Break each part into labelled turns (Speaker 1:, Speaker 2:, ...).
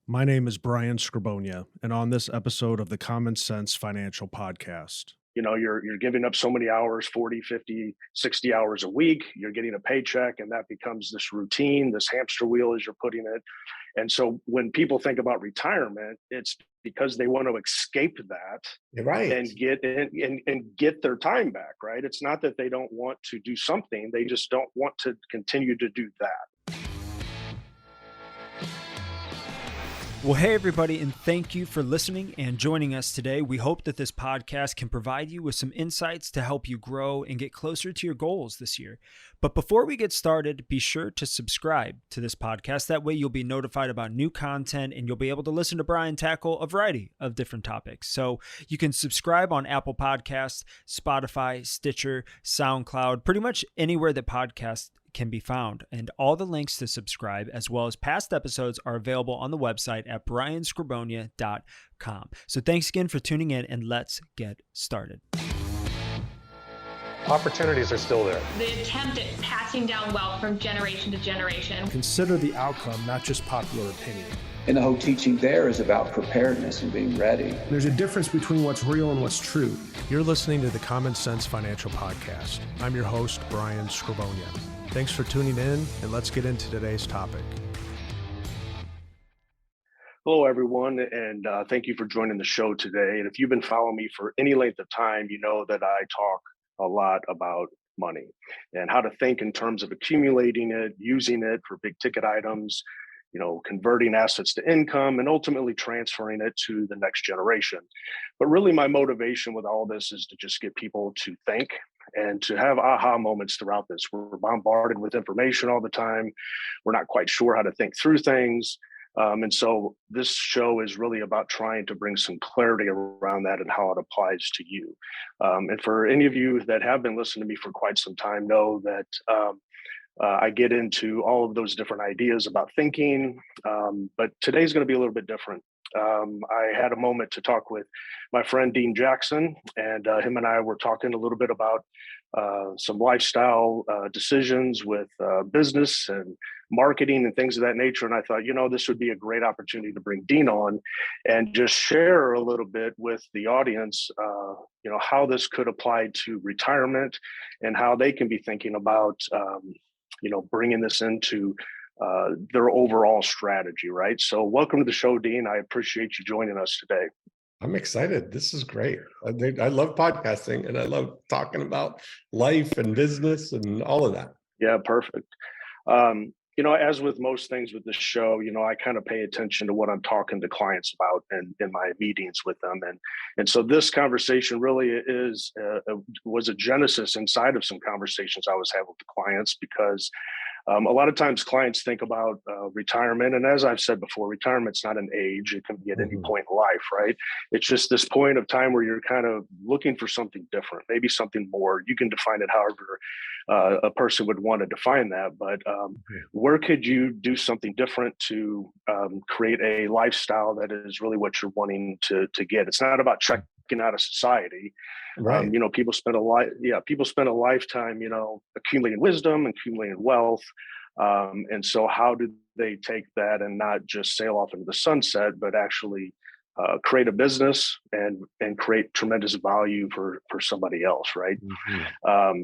Speaker 1: My name is Brian Skrobonja, and on this episode of the Common Sense Financial Podcast.
Speaker 2: You're giving up so many hours, 40, 50, 60 hours a week. You're getting a paycheck, and that becomes this routine, this hamster wheel, as you're putting it. And so when people think about retirement, it's because they want to escape that
Speaker 3: You're right.
Speaker 2: and get their time back, right? It's not that they don't want to do something, they just don't want to continue to do that.
Speaker 4: Well, hey, everybody, and thank you for listening and joining us today. We hope that this podcast can provide you with some insights to help you grow and get closer to your goals this year. But before we get started, be sure to subscribe to this podcast. That way you'll be notified about new content and you'll be able to listen to Brian tackle a variety of different topics. So you can subscribe on Apple Podcasts, Spotify, Stitcher, SoundCloud, pretty much anywhere that podcasts can be found. And all the links to subscribe as well as past episodes are available on the website at brianskrobonja.com. So thanks again for tuning in, and let's get started.
Speaker 3: Opportunities are still there.
Speaker 5: The attempt at passing down wealth from generation to generation.
Speaker 1: Consider the outcome, not just popular opinion.
Speaker 6: And the whole teaching there is about preparedness and being ready.
Speaker 1: There's a difference between what's real and what's true. You're listening to the Common Sense Financial Podcast. I'm your host, Brian Skrobonja. Thanks for tuning in, and let's get into today's topic.
Speaker 2: Hello, everyone, and thank you for joining the show today. And if you've been following me for any length of time, you know that I talk a lot about money and how to think in terms of accumulating it, using it for big ticket items, converting assets to income, and ultimately transferring it to the next generation. But really, my motivation with all this is to just get people to think and to have aha moments throughout this. We're bombarded with information all the time. We're not quite sure how to think through things. And so this show is really about trying to bring some clarity around that and how it applies to you. And for any of you that have been listening to me for quite some time, know that I get into all of those different ideas about thinking, but today's going to be a little bit different. I had a moment to talk with my friend Dean Jackson, and him and I were talking a little bit about some lifestyle decisions with business and marketing and things of that nature. And I thought, this would be a great opportunity to bring Dean on and just share a little bit with the audience, how this could apply to retirement and how they can be thinking about, bringing this into their overall strategy, right? So welcome to the show, Dean. I appreciate you joining us today.
Speaker 3: I'm excited. This is great. I love podcasting and I love talking about life and business and all of that.
Speaker 2: Yeah, perfect. As with most things with this show, I kind of pay attention to what I'm talking to clients about in my meetings with them. And so this conversation really was a genesis inside of some conversations I was having with the clients, because a lot of times clients think about retirement. And as I've said before, retirement's not an age. It can be at any point in life, right? It's just this point of time where you're kind of looking for something different, maybe something more. You can define it however a person would want to define that. But where could you do something different to create a lifestyle that is really what you're wanting to get? It's not about checking out of society.
Speaker 3: Right.
Speaker 2: People spend a lifetime, accumulating wisdom, accumulating wealth. And so how do they take that and not just sail off into the sunset, but actually create a business and create tremendous value for somebody else, right? Mm-hmm.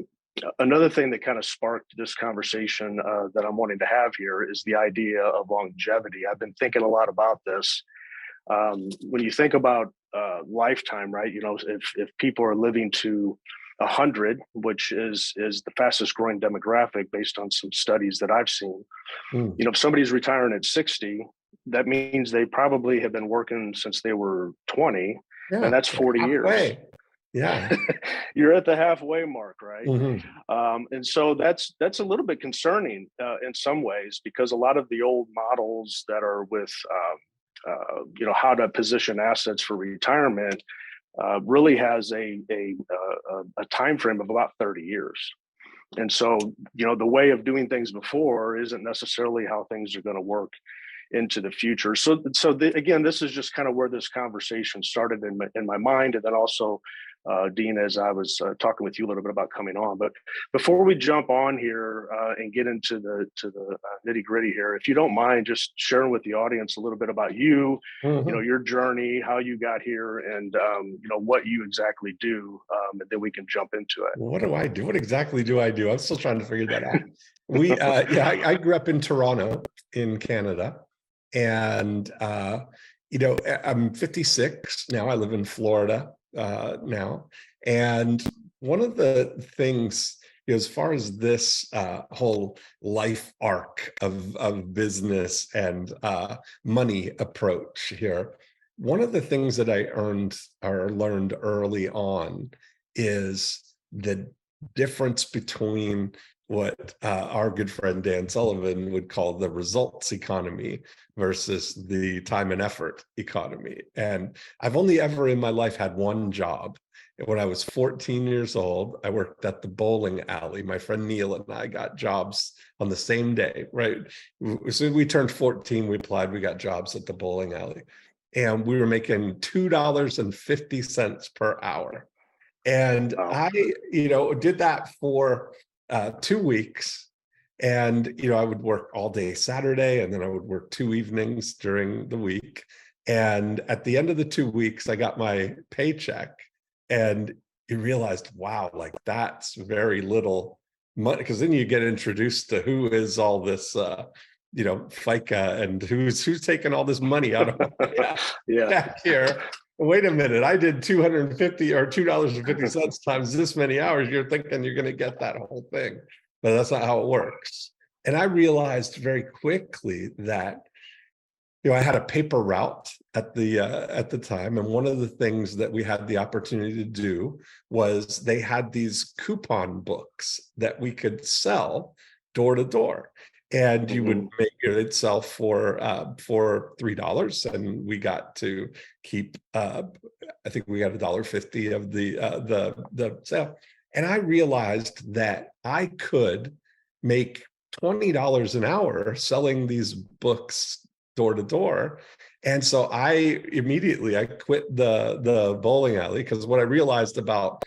Speaker 2: Another thing that kind of sparked this conversation that I'm wanting to have here is the idea of longevity. I've been thinking a lot about this. When you think about lifetime, right? If people are living to 100, which is the fastest growing demographic based on some studies that I've seen, if somebody's retiring at 60, that means they probably have been working since they were 20, and that's 40 years.
Speaker 3: Yeah.
Speaker 2: You're at the halfway mark, right?
Speaker 3: Mm-hmm.
Speaker 2: And so that's a little bit concerning in some ways, because a lot of the old models that are with how to position assets for retirement really has a time frame of about 30 years. And so, the way of doing things before isn't necessarily how things are going to work into the future. So again, this is just kind of where this conversation started in my mind, and then also Dean, as I was talking with you a little bit about coming on. But before we jump on here and get into the nitty gritty here, if you don't mind, just sharing with the audience a little bit about you, your journey, how you got here, and what you exactly do, and then we can jump into it.
Speaker 3: What do I do? What exactly do I do? I'm still trying to figure that out. I grew up in Toronto, in Canada, and I'm 56 now. I live in Florida now, and one of the things, as far as this whole life arc of business and money approach here, one of the things that I learned early on is the difference between what our good friend Dan Sullivan would call the results economy versus the time and effort economy. And I've only ever in my life had one job. When I was 14 years old, I worked at the bowling alley. My friend Neil and I got jobs on the same day, right? As soon as we turned 14, we applied, we got jobs at the bowling alley. And we were making $2.50 per hour. And I, did that for 2 weeks. And, I would work all day Saturday, and then I would work 2 evenings during the week. And at the end of the 2 weeks, I got my paycheck, and you realized, wow, like that's very little money. Because then you get introduced to who is all this, FICA, and who's taking all this money out of back here. Wait a minute, I did $2.50 or $2.50 times this many hours. You're thinking you're going to get that whole thing, but that's not how it works. And I realized very quickly that, I had a paper route at the time, and one of the things that we had the opportunity to do was they had these coupon books that we could sell door to door. And you would make it sell for $3, and we got to keep. I think we got $1.50 of the sale. And I realized that I could make $20 an hour selling these books door to door. And so I quit the bowling alley, because what I realized about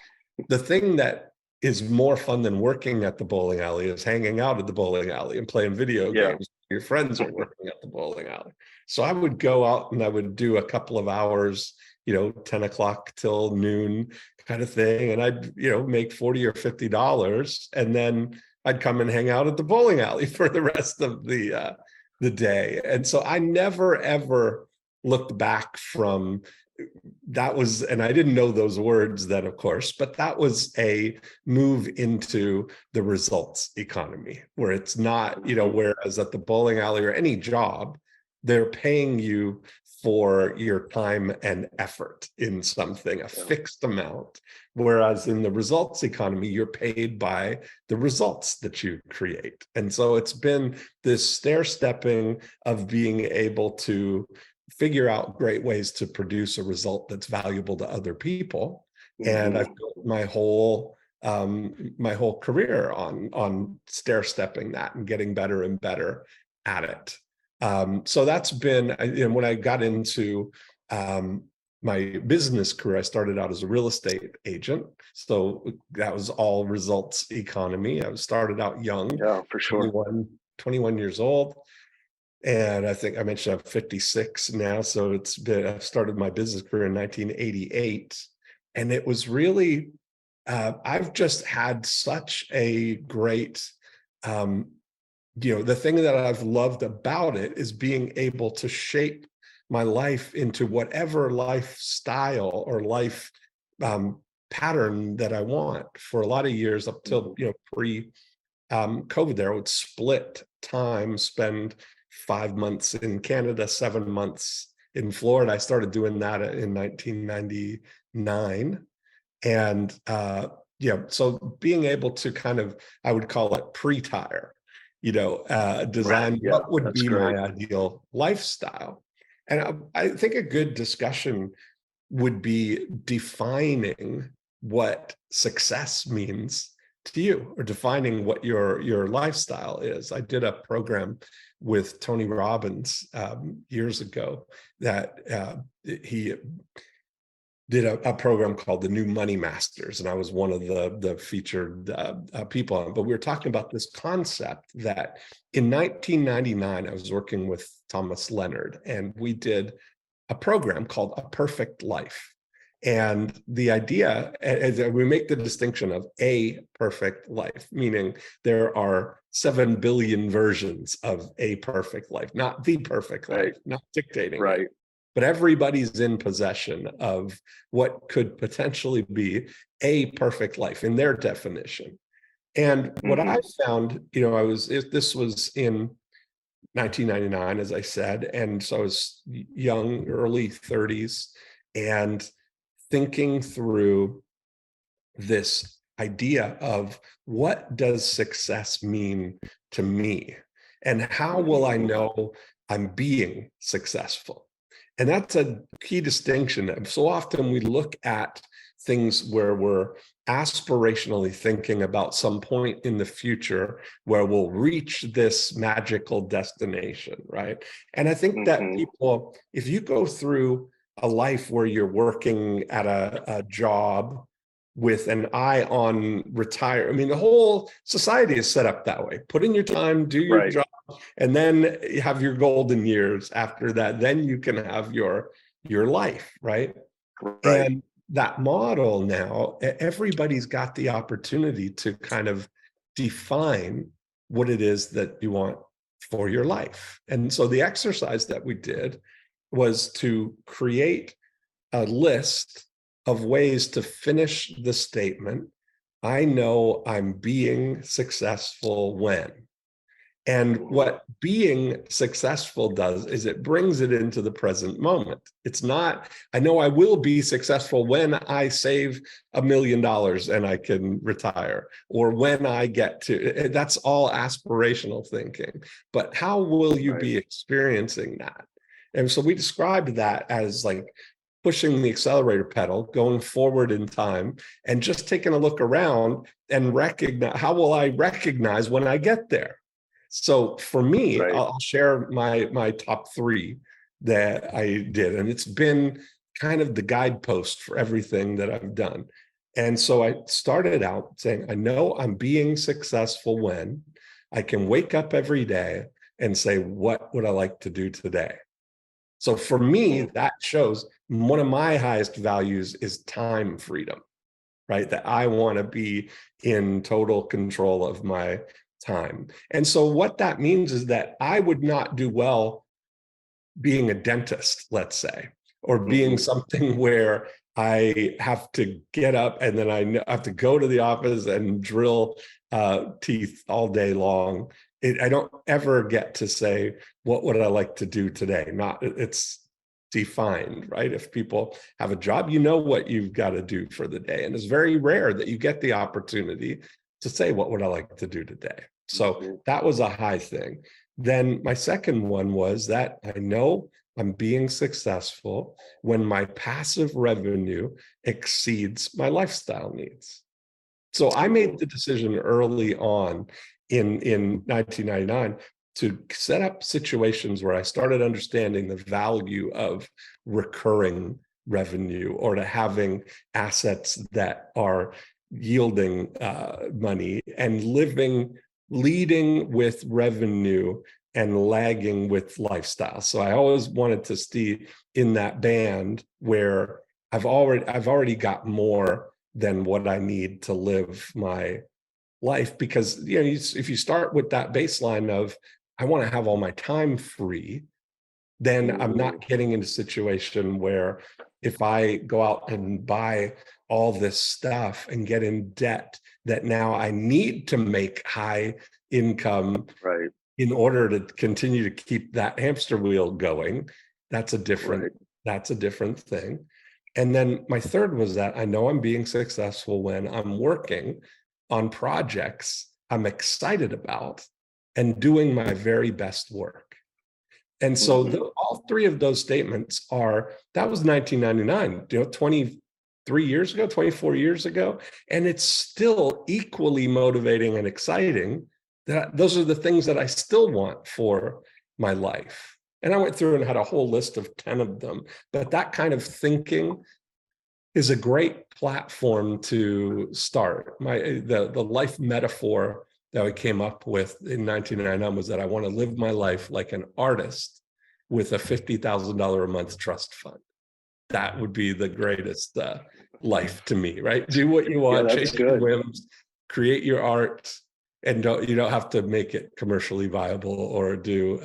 Speaker 3: the thing that is more fun than working at the bowling alley is hanging out at the bowling alley and playing video games. Your friends are working at the bowling alley. So I would go out and I would do a couple of hours, 10 o'clock till noon kind of thing. And I'd, make $40 or $50. And then I'd come and hang out at the bowling alley for the rest of the day. And so I never, ever looked back from that. And I didn't know those words then, of course, but that was a move into the results economy, where it's not, whereas at the bowling alley or any job, they're paying you for your time and effort in something, a fixed amount. Whereas in the results economy, you're paid by the results that you create. And so it's been this stair-stepping of being able to figure out great ways to produce a result that's valuable to other people. And I've built my whole career on stair-stepping that and getting better and better at it. So that's been, when I got into my business career, I started out as a real estate agent. So that was all results economy. I started out young,
Speaker 2: for sure,
Speaker 3: 21 years old. And I think I mentioned I'm 56 now. So I started my business career in 1988. And it was really, I've just had such a great, the thing that I've loved about it is being able to shape my life into whatever lifestyle or life pattern that I want. For a lot of years up till, pre-COVID there, I would split time, spend 5 months in Canada, 7 months in Florida. I started doing that in 1999. And so being able to kind of, I would call it pre-tire, design what would be my ideal lifestyle. And I think a good discussion would be defining what success means to you, or defining what your lifestyle is. I did a program with Tony Robbins years ago that he did a program called the New Money Masters, and I was one of the featured people on it. But we were talking about this concept that in 1999, I was working with Thomas Leonard, and we did a program called A Perfect Life. And the idea is that we make the distinction of a perfect life, meaning there are 7 billion versions of a perfect life, not the perfect life, not dictating it.
Speaker 2: Right.
Speaker 3: But everybody's in possession of what could potentially be a perfect life in their definition. And what I found, this was in 1999, as I said, and so I was young, early 30s, and thinking through this idea of what does success mean to me, and how will I know I'm being successful? And that's a key distinction. So often we look at things where we're aspirationally thinking about some point in the future where we'll reach this magical destination, right? And I think that people, if you go through a life where you're working at a job with an eye on retire, I mean, the whole society is set up that way. Put in your time, do your job, and then have your golden years after that. Then you can have your life, right? And that model now, everybody's got the opportunity to kind of define what it is that you want for your life. And so the exercise that we did was to create a list of ways to finish the statement, I know I'm being successful when. And what being successful does is it brings it into the present moment. It's not, I know I will be successful when I save $1 million and I can retire, or when I get to, that's all aspirational thinking. But how will you be experiencing that? And so we described that as like pushing the accelerator pedal, going forward in time, and just taking a look around and recognize, how will I recognize when I get there? So for me, I'll share my top 3 that I did. And it's been kind of the guidepost for everything that I've done. And so I started out saying, I know I'm being successful when I can wake up every day and say, what would I like to do today? So for me, that shows one of my highest values is time freedom, right? That I want to be in total control of my time. And so what that means is that I would not do well being a dentist, let's say, or being something where I have to get up and then I have to go to the office and drill teeth all day long. I don't ever get to say, what would I like to do today? It's defined, right? If people have a job, you know what you've got to do for the day. And it's very rare that you get the opportunity to say, what would I like to do today? So that was a high thing. Then my second one was that I know I'm being successful when my passive revenue exceeds my lifestyle needs. So I made the decision early on in 1999 to set up situations where I started understanding the value of recurring revenue, or to having assets that are yielding money, and leading with revenue and lagging with lifestyle. So I always wanted to stay in that band where I've already got more than what I need to live my life. Because if you start with that baseline of I want to have all my time free, then I'm not getting into a situation where if I go out and buy all this stuff and get in debt, that now I need to make high income in order to continue to keep that hamster wheel going. That's a different thing. And then my third was that I know I'm being successful when I'm working on projects I'm excited about and doing my very best work. And so all 3 of those statements that was 1999, 23 years ago, 24 years ago, and it's still equally motivating and exciting. That those are the things that I still want for my life. And I went through and had a whole list of 10 of them, but that kind of thinking is a great platform to start. The life metaphor that I came up with in 1999 was that I want to live my life like an artist with a $50,000 a month trust fund. That would be the greatest life to me, right? Do what you want, chase your whims, create your art, and you don't have to make it commercially viable or do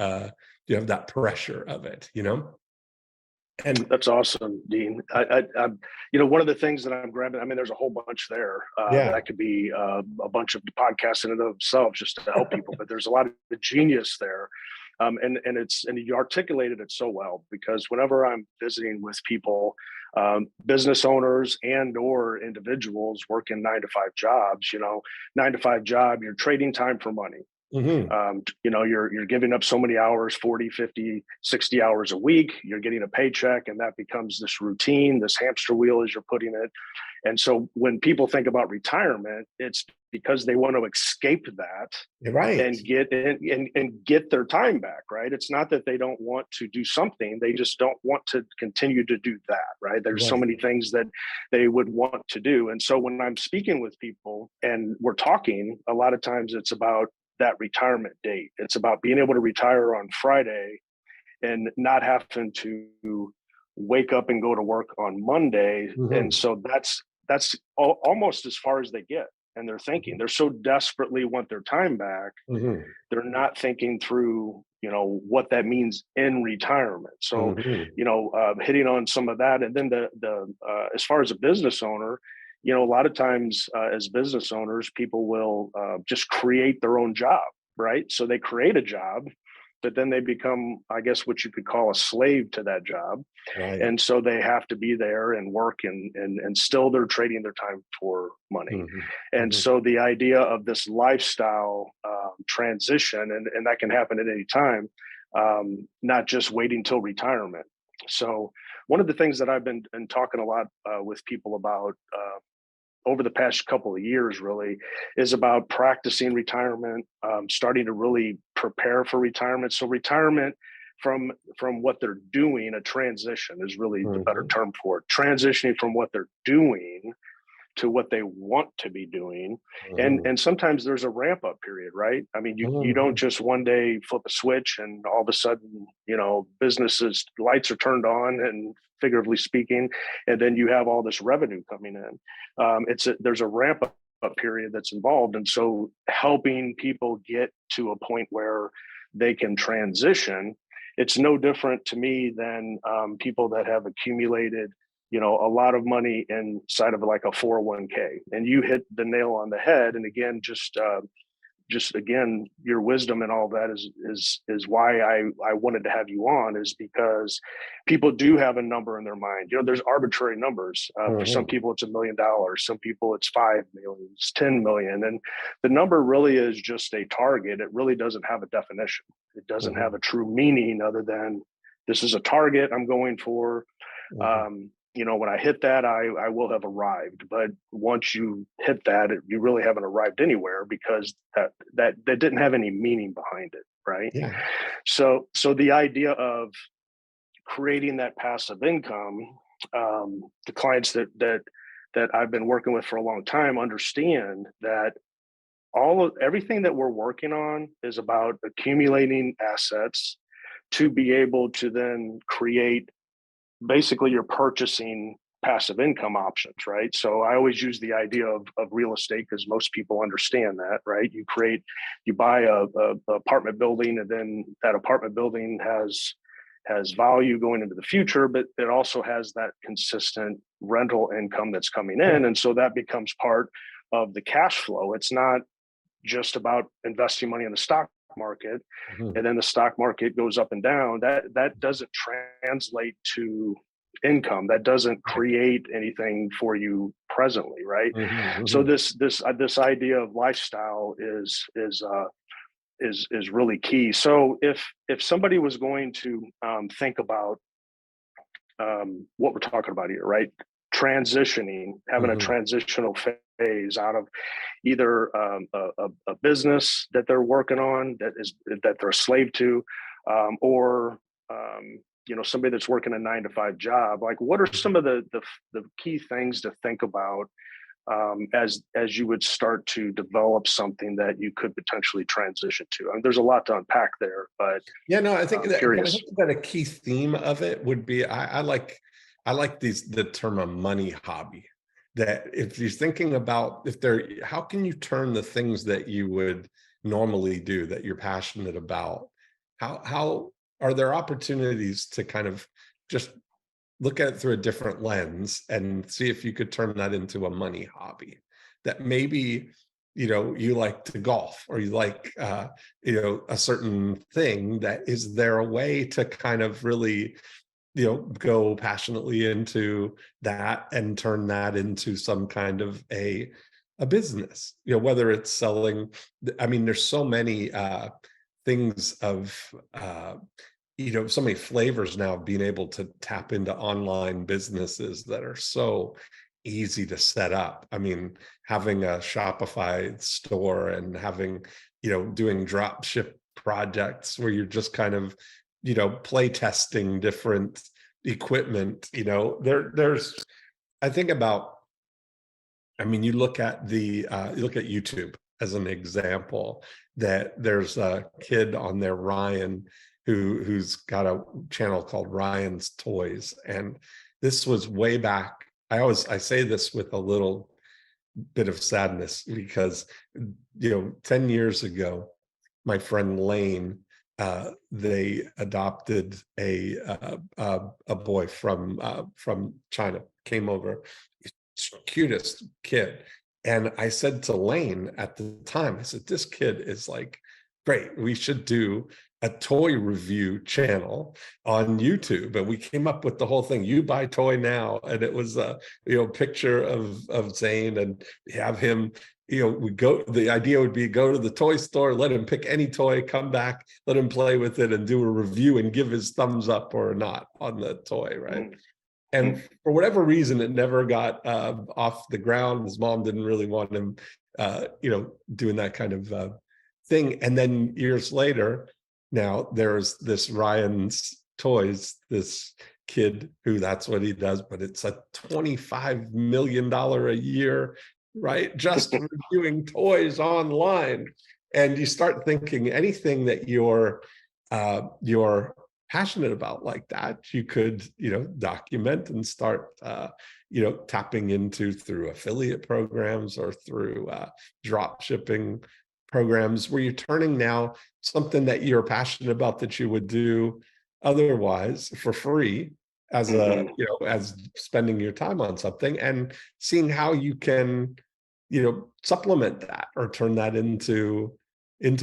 Speaker 3: you have that pressure of it,
Speaker 2: And that's awesome, Dean. I one of the things that I'm grabbing, I mean, there's a whole bunch there that could be a bunch of podcasts in and of themselves just to help people, but there's a lot of genius there. And you articulated it so well, because whenever I'm visiting with people, business owners and or individuals working 9-to-5 jobs, 9-to-5 job, you're trading time for money. Mm-hmm. You're giving up so many hours, 40, 50, 60 hours a week, you're getting a paycheck, and that becomes this routine, this hamster wheel as you're putting it. And so when people think about retirement, it's because they want to escape that,
Speaker 3: right,
Speaker 2: and get their time back, right? It's not that they don't want to do something, they just don't want to continue to do that, right? There's so many things that they would want to do. And so when I'm speaking with people and we're talking, a lot of times it's about that retirement date. It's about being able to retire on Friday and not having to wake up and go to work on Monday. Mm-hmm. And so that's almost as far as they get. And they're thinking, they're so desperately want their time back. Mm-hmm. They're not thinking through, what that means in retirement. So, mm-hmm. Hitting on some of that. And then as far as a business owner, a lot of times as business owners, people will just create their own job, right? So they create a job, but then they become, I guess, what you could call a slave to that job. Right. And so they have to be there and work and still they're trading their time for money. Mm-hmm. And mm-hmm. so the idea of this lifestyle transition, and that can happen at any time, not just waiting till retirement. So one of the things that I've been talking a lot with people about over the past couple of years really is about practicing retirement, starting to really prepare for retirement. So retirement from what they're doing, a transition is really mm-hmm. the better term for it. Transitioning from what they're doing to what they want to be doing. Mm-hmm. And sometimes there's a ramp up period, right? I mean, you don't just one day flip a switch and all of a sudden, businesses lights are turned on, and figuratively speaking, and then you have all this revenue coming in. There's a ramp up period that's involved. And so helping people get to a point where they can transition, it's no different to me than people that have accumulated a lot of money inside of like a 401k, and you hit the nail on the head. And again, just again, your wisdom and all that is why I wanted to have you on, is because people do have a number in their mind. There's arbitrary numbers. Mm-hmm. For some people, it's $1 million. Some people, it's 5 million, it's 10 million. And the number really is just a target. It really doesn't have a definition. It doesn't mm-hmm. have a true meaning other than this is a target I'm going for. Mm-hmm. When I hit that, I will have arrived. But once you hit that, you really haven't arrived anywhere, because that didn't have any meaning behind it, right? Yeah. So the idea of creating that passive income, the clients that I've been working with for a long time understand that everything that we're working on is about accumulating assets to be able to then create. Basically, you're purchasing passive income options, right? So I always use the idea of real estate, because most people understand that, right? You buy a apartment building, and then that apartment building has value going into the future, but it also has that consistent rental income that's coming in. And so that becomes part of the cash flow. It's not just about investing money in the stock market, mm-hmm. and then the stock market goes up and down. That doesn't translate to income. That doesn't create anything for you presently, right? Mm-hmm. So this idea of lifestyle is really key. So if somebody was going to think about what we're talking about here, right? Transitioning, having mm-hmm. a transitional phase out of either a business that they're working on that they're a slave to, or somebody that's working a 9-to-5 job, like what are some of the key things to think about as you would start to develop something that you could potentially transition to? I mean, there's a lot to unpack there, but
Speaker 3: yeah, no, I think
Speaker 2: I'm
Speaker 3: that, but I
Speaker 2: curious.
Speaker 3: think that a key theme of it would be I like the term a money hobby. That if you're thinking about how can you turn the things that you would normally do that you're passionate about, how are there opportunities to kind of just look at it through a different lens and see if you could turn that into a money hobby? That maybe you like to golf, or you like a certain thing, that is there a way to kind of really go passionately into that and turn that into some kind of a business, whether it's selling. I mean, there's so many things of so many flavors now of being able to tap into online businesses that are so easy to set up. I mean, having a Shopify store and having, doing drop ship projects where you're just kind of, play testing different equipment, there's, I think about, I mean, you look at YouTube as an example, that there's a kid on there, Ryan, who's got a channel called Ryan's Toys. And this was way back. I say this with a little bit of sadness because, 10 years ago, my friend Lane, they adopted a boy from China, came over, cutest kid. And I said to Lane at the time, I said, this kid is like, great, we should do a toy review channel on YouTube. And we came up with the whole thing, You Buy Toy Now. And it was a picture of Zane, and have him, the idea would be go to the toy store, let him pick any toy, come back, let him play with it and do a review and give his thumbs up or not on the toy, right? And for whatever reason, it never got off the ground. His mom didn't really want him, doing that kind of thing. And then years later, now there's this Ryan's Toys, this kid who that's what he does, but it's a $25 million a year, right? Just reviewing toys online. And you start thinking anything that you're passionate about like that, you could, document and start, tapping into through affiliate programs or through drop shipping programs, where you're turning now something that you're passionate about that you would do otherwise for free as as spending your time on something, and seeing how you can, supplement that or turn that into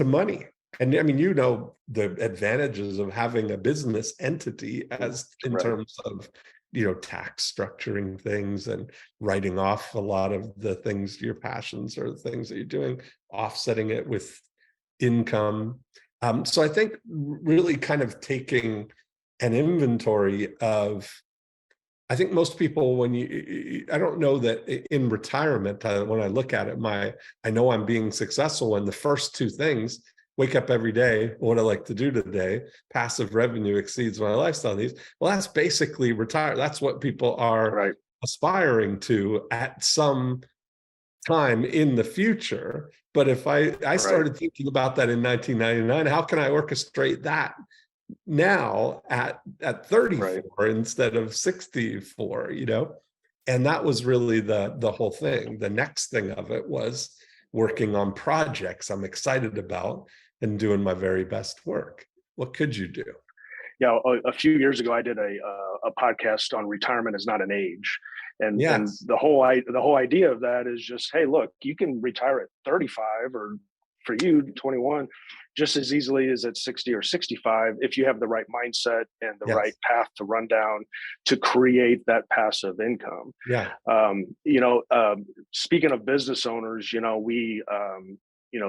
Speaker 3: money. And I mean, the advantages of having a business entity as in terms of, tax structuring things and writing off a lot of the things, your passions or the things that you're doing, offsetting it with income. So I think really kind of taking an inventory of, I think most people, I don't know that in retirement, when I look at it, I know I'm being successful when the first two things, wake up every day, what I like to do today, passive revenue exceeds my lifestyle needs. Well, that's basically retire. That's what people are aspiring to at some time in the future. But if I started thinking about that in 1999, how can I orchestrate that now at 34 instead of 64, And that was really the whole thing. The next thing of it was working on projects I'm excited about and doing my very best work. What could you do?
Speaker 2: Yeah, a few years ago, I did a podcast on retirement is not an age, and the whole idea of that is just, hey, look, you can retire at 35, or for you 21, just as easily as at 60 or 65 if you have the right mindset and the right path to run down to create that passive income. Speaking of business owners, we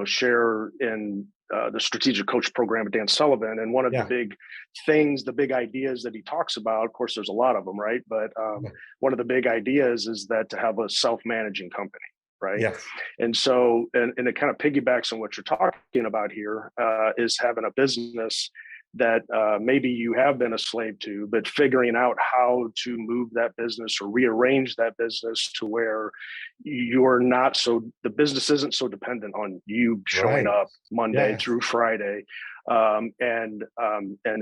Speaker 2: share in the strategic coach program with Dan Sullivan. And one of the big ideas that he talks about, of course, there's a lot of them, right? But one of the big ideas is that to have a self-managing company, right? And so, and it kind of piggybacks on what you're talking about here, is having a business that maybe you have been a slave to, but figuring out how to move that business or rearrange that business to where the business isn't so dependent on you showing
Speaker 3: Right.
Speaker 2: up Monday
Speaker 3: Yes.
Speaker 2: through Friday, and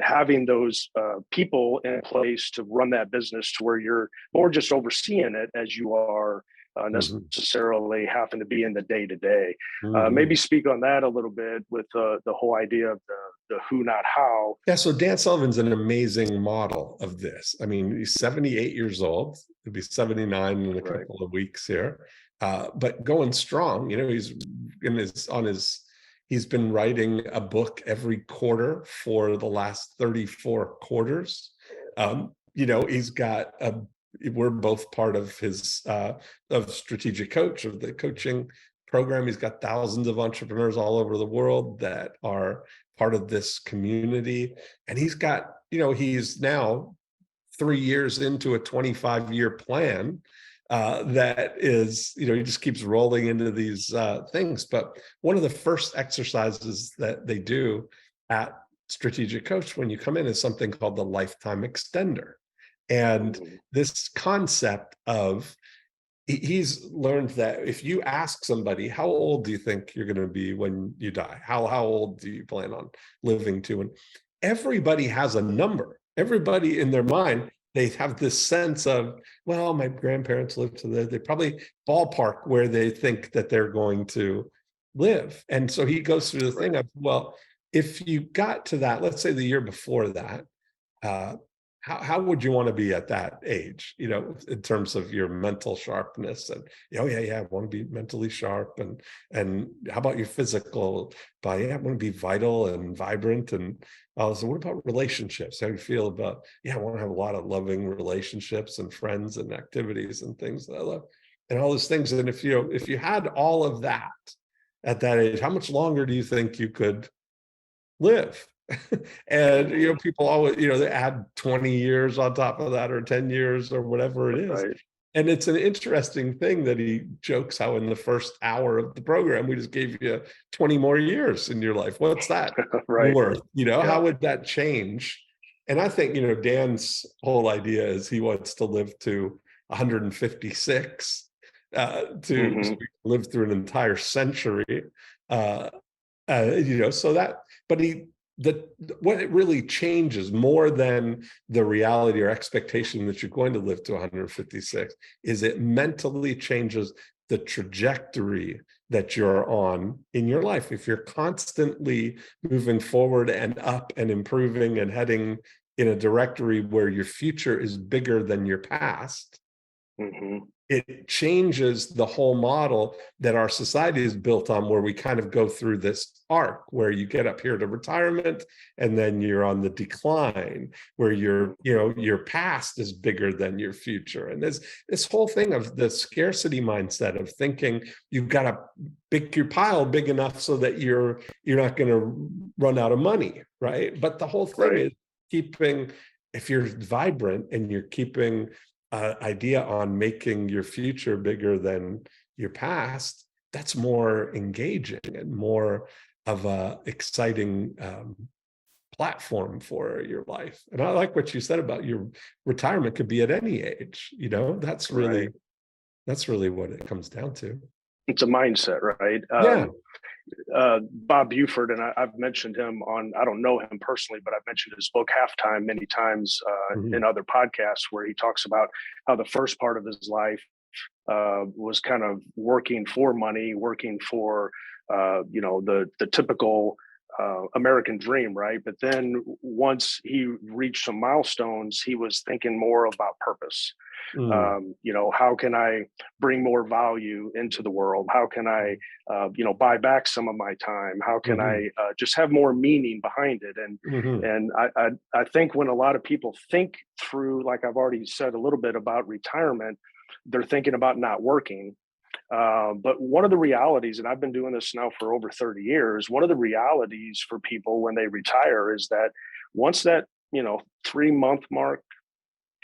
Speaker 2: having those people in place to run that business to where you're more just overseeing it as you are necessarily having to be in the day to day. Maybe speak on that a little bit with the whole idea of the who, not how.
Speaker 3: Yeah, so Dan Sullivan's an amazing model of this. I mean, he's 78 years old. He'll be 79 in a couple of weeks here, but going strong. You know, he's been writing a book every quarter for the last 34 quarters. You know, we're both part of his of Strategic Coach, of the coaching program. He's got thousands of entrepreneurs all over the world that are part of this community. And he's got, you know, he's now 3 years into a 25-year plan that is, you know, he just keeps rolling into these things. But one of the first exercises that they do at Strategic Coach when you come in is something called the lifetime extender. And this concept of, he's learned that if you ask somebody, how old do you think you're going to be when you die? How old do you plan on living to? And everybody has a number. Everybody in their mind, they have this sense of, well, my grandparents lived to they probably ballpark where they think that they're going to live. And so he goes through the thing of, well, if you got to that, let's say the year before that, how would you want to be at that age, you know, in terms of your mental sharpness? And, oh, yeah, I want to be mentally sharp. And how about your physical body? I want to be vital and vibrant. And so what about relationships? How do you feel about, I want to have a lot of loving relationships and friends and activities and things that I love and all those things. And if you had all of that at that age, how much longer do you think you could live? And, you know, people always, you know, they add 20 years on top of that or 10 years or whatever it is. Right. And it's an interesting thing that he jokes how in the first hour of the program, we just gave you 20 more years in your life. What's that worth? You know, how would that change? And I think, you know, Dan's whole idea is he wants to live to 156 to live through an entire century, you know, so that, but what it really changes more than the reality or expectation that you're going to live to 156 is it mentally changes the trajectory that you're on in your life. If you're constantly moving forward and up and improving and heading in a directory where your future is bigger than your past, it changes the whole model that our society is built on, where we kind of go through this arc where you get up here to retirement and then you're on the decline, where your past is bigger than your future. And there's this whole thing of the scarcity mindset of thinking you've got to make your pile big enough so that you're not going to run out of money, right? But the whole thing is keeping, if you're vibrant and you're keeping idea on making your future bigger than your past, that's more engaging and more of a exciting platform for your life. And I like what you said about your retirement could be at any age. You know, that's really what it comes down to.
Speaker 2: It's a mindset, right? Bob Buford, and I've mentioned him on, I don't know him personally, but I've mentioned his book Halftime many times in other podcasts, where he talks about how the first part of his life was kind of working for money, working for, the typical American dream, right? But then once he reached some milestones, he was thinking more about purpose. How can I bring more value into the world? How can I, buy back some of my time? How can I just have more meaning behind it? And I think when a lot of people think through, like I've already said a little bit about retirement, they're thinking about not working. But one of the realities, and I've been doing this now for over 30 years, one of the realities for people when they retire is that once that, 3-month mark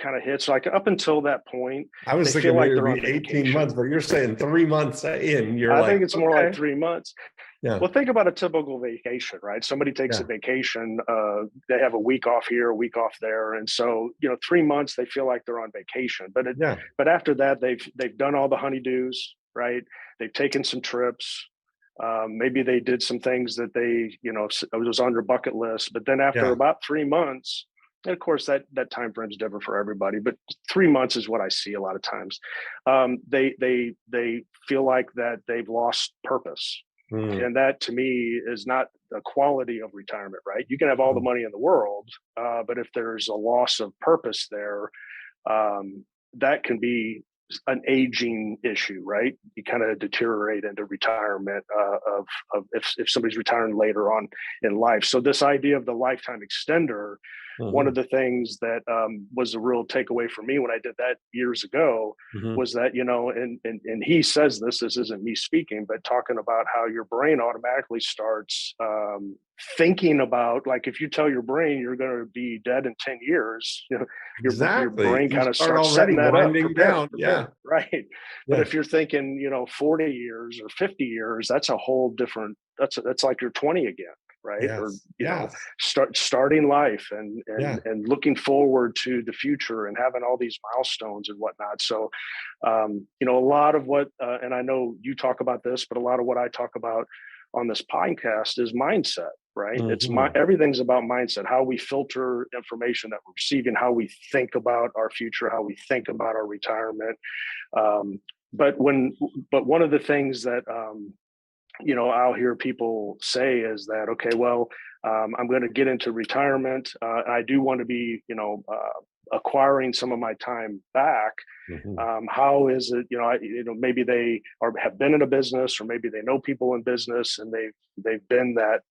Speaker 2: kind of hits. Like up until that point,
Speaker 3: I was
Speaker 2: they
Speaker 3: thinking
Speaker 2: feel like
Speaker 3: maybe
Speaker 2: they're
Speaker 3: it'd
Speaker 2: on
Speaker 3: be 18
Speaker 2: vacation.
Speaker 3: months, but you're saying 3 months in, you're
Speaker 2: I
Speaker 3: like,
Speaker 2: think it's more like
Speaker 3: okay.
Speaker 2: 3 months.
Speaker 3: Yeah.
Speaker 2: Well, think about a typical vacation, right? Somebody takes a vacation, they have a week off here, a week off there. And so, 3 months, they feel like they're on vacation. But after that, they've done all the honeydews, right? They've taken some trips. Maybe they did some things that they, it was on their bucket list. But then after about 3 months, and of course that time frame is different for everybody, but 3 months is what I see a lot of times. They feel like that they've lost purpose. And that to me is not the quality of retirement, right? You can have all the money in the world, but if there's a loss of purpose there, that can be an aging issue, right? You kind of deteriorate into retirement of if somebody's retiring later on in life. So this idea of the lifetime extender, one of the things that was a real takeaway for me when I did that years ago was that, and he says this isn't me speaking, but talking about how your brain automatically starts thinking about, like, if you tell your brain you're going to be dead in 10 years, your brain kind of starts setting that up. Prepare, right. But if you're thinking, 40 years or 50 years, that's a whole different, that's like you're 20 again. Right. Or, starting life and looking forward to the future and having all these milestones and whatnot. So, a lot of what, and I know you talk about this, but a lot of what I talk about on this podcast is mindset, right? It's everything's about mindset, how we filter information that we're receiving, how we think about our future, how we think about our retirement. But one of the things that, I'll hear people say is that, okay, well, I'm going to get into retirement. I do want to be, acquiring some of my time back. How is it, maybe they have been in a business, or maybe they know people in business and they've been that,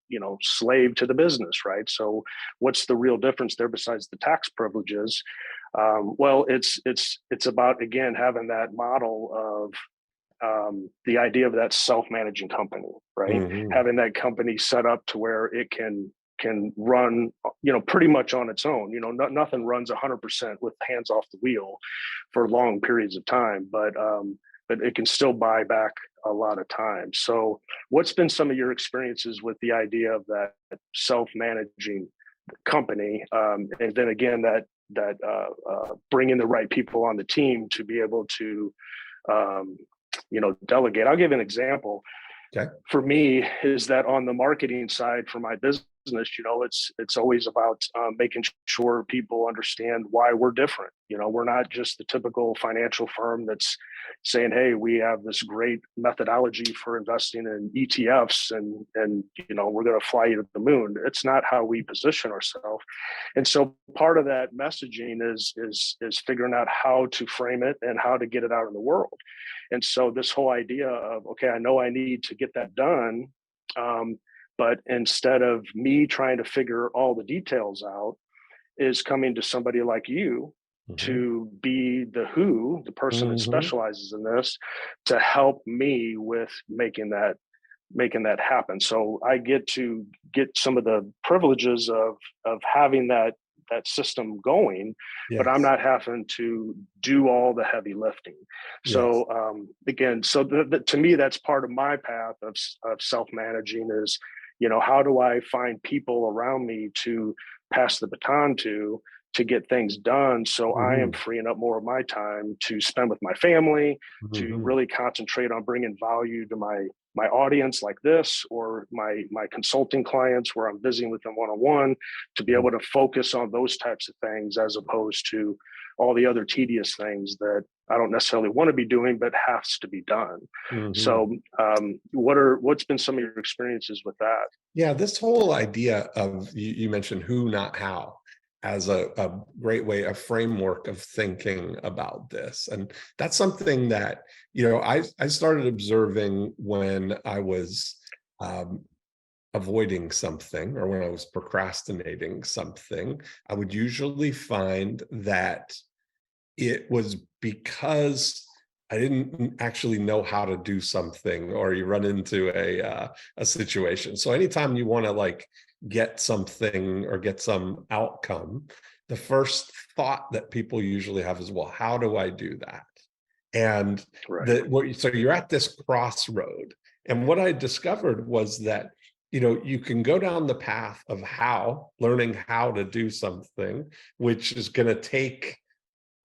Speaker 2: slave to the business, right? So what's the real difference there besides the tax privileges? Well, it's about, again, having that model of, the idea of that self-managing company, right? Having that company set up to where it can run, pretty much on its own. Nothing runs 100% with hands off the wheel for long periods of time, but it can still buy back a lot of time. So what's been some of your experiences with the idea of that self-managing company? And then again, that bringing the right people on the team to be able to, delegate. I'll give an example. For me, is that on the marketing side for my business, it's always about making sure people understand why we're different. We're not just the typical financial firm that's saying, hey, we have this great methodology for investing in ETFs and we're going to fly you to the moon. It's not how we position ourselves. And so part of that messaging is figuring out how to frame it and how to get it out in the world. And so this whole idea of, okay, I know I need to get that done, but instead of me trying to figure all the details out, is coming to somebody like you to be the person that specializes in this, to help me with making that happen. So I get to get some of the privileges of having that system going, but I'm not having to do all the heavy lifting. So again, so to me, that's part of my path of self-managing is, how do I find people around me to pass the baton to get things done? So I am freeing up more of my time to spend with my family, to really concentrate on bringing value to my audience like this, or my consulting clients where I'm visiting with them one-on-one, to be able to focus on those types of things as opposed to all the other tedious things that I don't necessarily want to be doing, but has to be done. So what's been some of your experiences with that?
Speaker 3: Yeah, this whole idea of, you mentioned who, not how, as a great way, a framework of thinking about this. And that's something that, I started observing when I was avoiding something, or when I was procrastinating something. I would usually find that it was because I didn't actually know how to do something, or you run into a situation. So anytime you want to get something or get some outcome, the first thought that people usually have is, well, how do I do that? And so you're at this crossroad. And what I discovered was that, you can go down the path of learning how to do something, which is going to take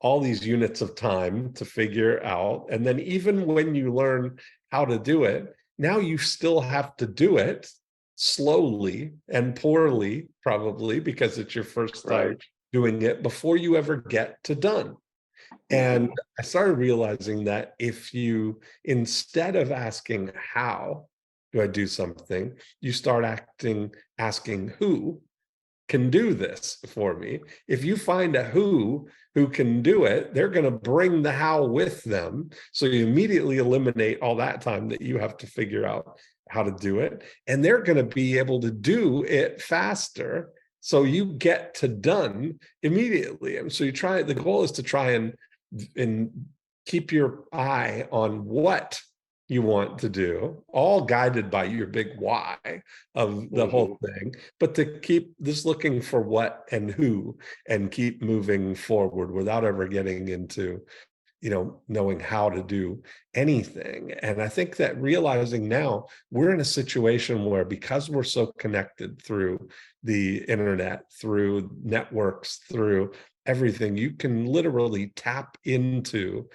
Speaker 3: all these units of time to figure out. And then even when you learn how to do it, now you still have to do it slowly and poorly, probably because it's your first time doing it before you ever get to done. And I started realizing that if you, instead of asking how do I do something, you start asking who can do this for me. If you find a who can do it, they're going to bring the how with them. So you immediately eliminate all that time that you have to figure out how to do it. And they're going to be able to do it faster. So you get to done immediately. And so the goal is to try and keep your eye on what you want to do, all guided by your big why of the whole thing, but to keep just looking for what and who and keep moving forward without ever getting into, knowing how to do anything. And I think that realizing now we're in a situation where, because we're so connected through the internet, through networks, through everything, you can literally tap into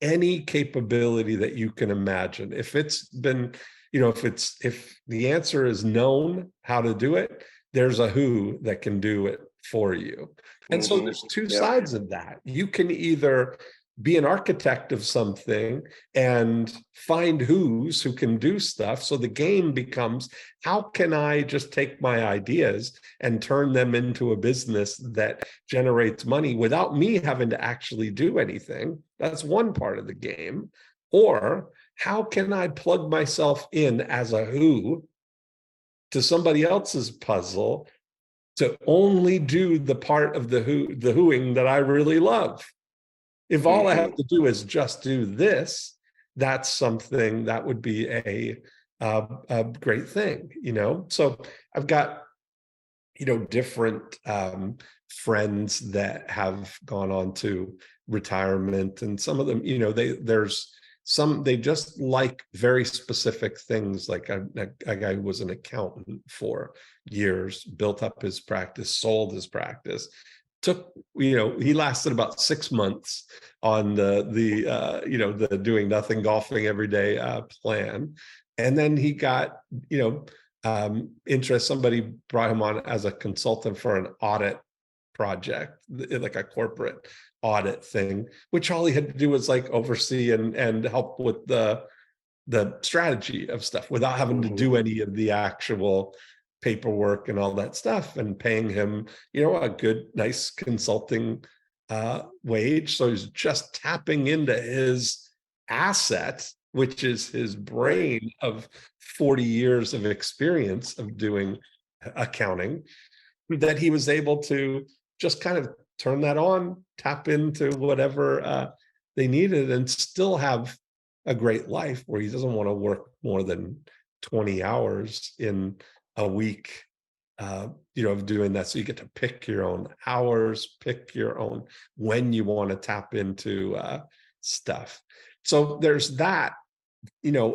Speaker 3: any capability that you can imagine. If it's been, if the answer is known how to do it, there's a who that can do it for you. And so there's two sides of that. You can either be an architect of something and find who can do stuff. So the game becomes, how can I just take my ideas and turn them into a business that generates money without me having to actually do anything? That's one part of the game. Or how can I plug myself in as a who to somebody else's puzzle to only do the part of the whoing that I really love? If all I have to do is just do this, that's something that would be a great thing, So I've got, different friends that have gone on to retirement, and some of them, they just like very specific things. Like a guy who was an accountant for years, built up his practice, sold his practice. He lasted about 6 months on the doing nothing, golfing every day plan. And then he got, interest. Somebody brought him on as a consultant for an audit project, like a corporate audit thing, which all he had to do was like oversee and help with the strategy of stuff without having to do any of the actual paperwork and all that stuff, and paying him, a good, nice consulting wage. So he's just tapping into his asset, which is his brain of 40 years of experience of doing accounting, that he was able to just kind of turn that on, tap into whatever they needed, and still have a great life where he doesn't want to work more than 20 hours in a week, of doing that. So you get to pick your own hours, pick your own when you want to tap into stuff. So there's that,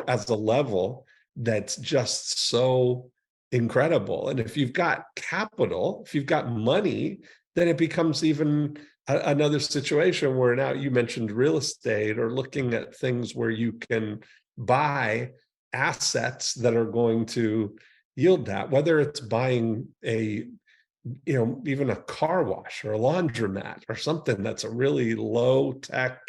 Speaker 3: as a level that's just so incredible. And if you've got capital, if you've got money, then it becomes even another situation where now you mentioned real estate, or looking at things where you can buy assets that are going to yield that, whether it's buying even a car wash or a laundromat or something that's a really low tech,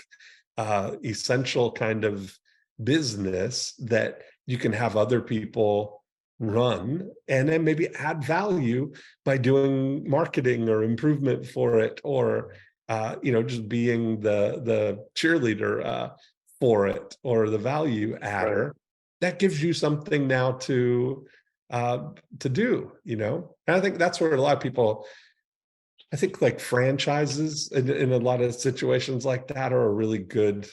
Speaker 3: essential kind of business that you can have other people run, and then maybe add value by doing marketing or improvement for it, or just being the cheerleader for it, or the value adder. Right. That gives you something now to do, and I think that's where a lot of people, I think, like franchises in a lot of situations like that are a really good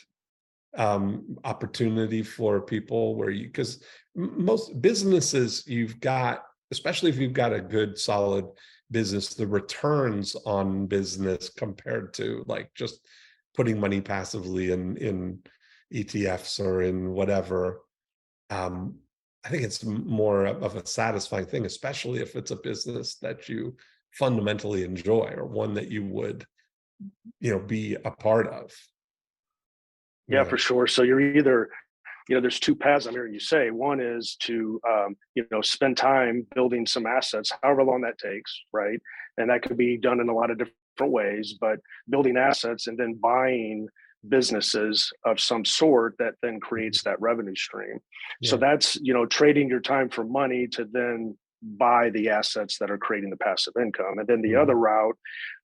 Speaker 3: opportunity for people, where because most businesses, you've got, especially if you've got a good solid business, the returns on business compared to like just putting money passively in ETFs or in whatever. I think it's more of a satisfying thing, especially if it's a business that you fundamentally enjoy or one that you would, be a part of.
Speaker 2: Yeah, for sure. So you're either, there's two paths I'm hearing you say. One is to, spend time building some assets, however long that takes, right? And that could be done in a lot of different ways, but building assets and then buying businesses of some sort that then creates that revenue stream. So that's, trading your time for money to then buy the assets that are creating the passive income. And then the other route,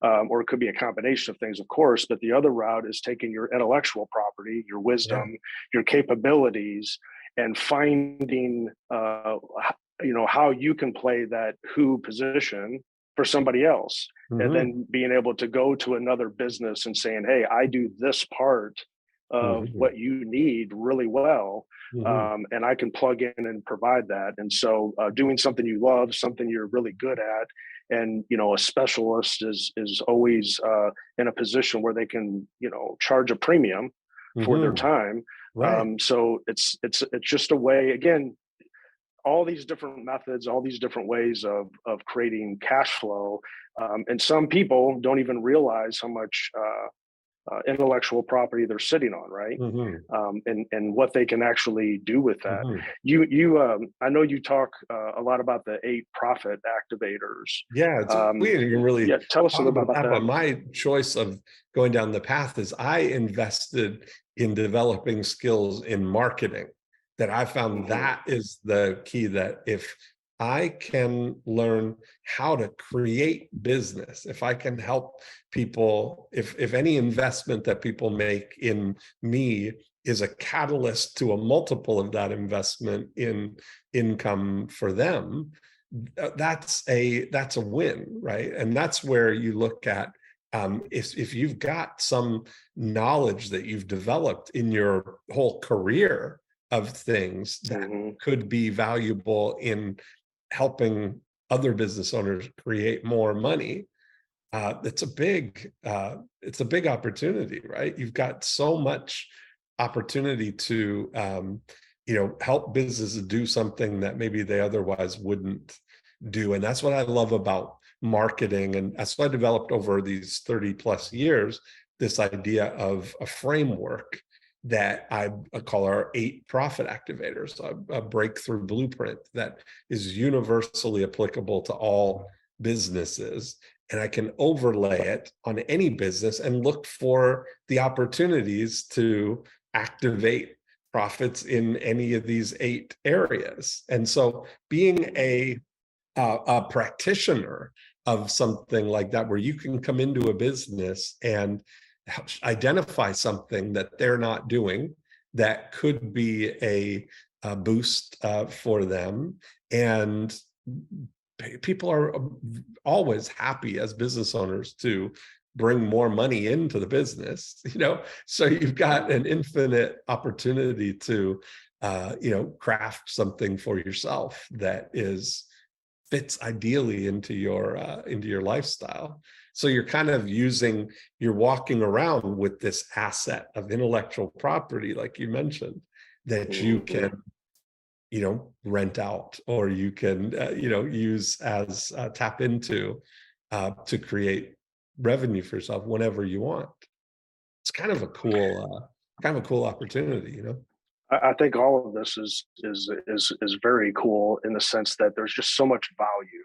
Speaker 2: or it could be a combination of things, of course, but the other route is taking your intellectual property, your wisdom, your capabilities, and finding, how you can play that who position for somebody else. And then being able to go to another business and saying, hey, I do this part of what you need really well. And I can plug in and provide that. And so doing something you love, something you're really good at, and, a specialist is always in a position where they can, charge a premium for their time.
Speaker 3: Right.
Speaker 2: So it's just a way, again, all these different methods, all these different ways of creating cash flow. And some people don't even realize how much intellectual property they're sitting on, right? And what they can actually do with that. I know you talk a lot about the 8 profit activators.
Speaker 3: Yeah, it's weird. You can really
Speaker 2: tell us a little bit about that.
Speaker 3: But my choice of going down the path is I invested in developing skills in marketing. That I found that is the key, that if I can learn how to create business, if I can help people, if any investment that people make in me is a catalyst to a multiple of that investment in income for them, that's a win, right? And that's where you look at if you've got some knowledge that you've developed in your whole career of things that could be valuable in helping other business owners create more money. It's a big opportunity, right? You've got so much opportunity to, help businesses do something that maybe they otherwise wouldn't do. And that's what I love about marketing. And that's what I developed over these 30 plus years, this idea of a framework that I call our 8 profit activators, a breakthrough blueprint that is universally applicable to all businesses. And I can overlay it on any business and look for the opportunities to activate profits in any of these 8 areas. And so being a practitioner of something like that, where you can come into a business and identify something that they're not doing that could be a boost for them. And people are always happy as business owners to bring more money into the business, so you've got an infinite opportunity to, craft something for yourself that fits ideally into your lifestyle. So you're kind of you're walking around with this asset of intellectual property, like you mentioned, that you can, rent out, or you can, use as tap into to create revenue for yourself whenever you want. It's kind of a cool opportunity,
Speaker 2: I think all of this is very cool in the sense that there's just so much value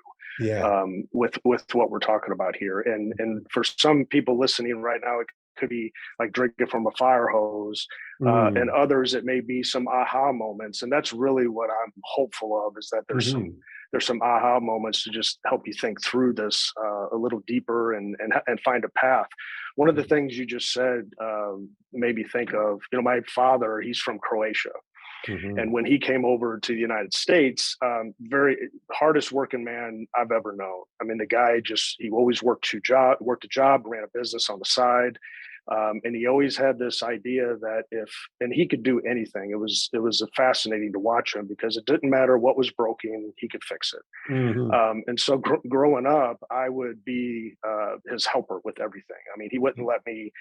Speaker 2: with what we're talking about here. And for some people listening right now, it could be like drinking from a fire hose, and others it may be some aha moments. And that's really what I'm hopeful of, is that there's some aha moments to just help you think through this a little deeper and find a path. One of the things you just said made me think of, my father, he's from Croatia. And when he came over to the United States, very hardest working man I've ever known. I mean, the guy he always worked a job, ran a business on the side. And he always had this idea that and he could do anything. It was fascinating to watch him because it didn't matter what was broken, he could fix it. And so growing up, I would be his helper with everything. I mean, he wouldn't let me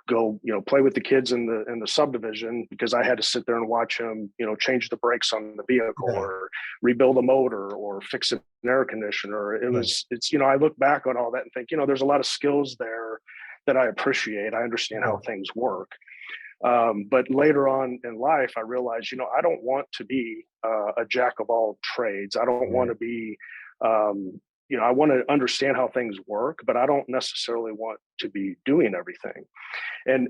Speaker 2: go, play with the kids in the subdivision because I had to sit there and watch him, change the brakes on the vehicle or rebuild a motor or fix an air conditioner. I look back on all that and think, there's a lot of skills there that I appreciate. I understand how things work. But later on in life, I realized, I don't want to be a jack of all trades. I don't want to be, I want to understand how things work, but I don't necessarily want to be doing everything. And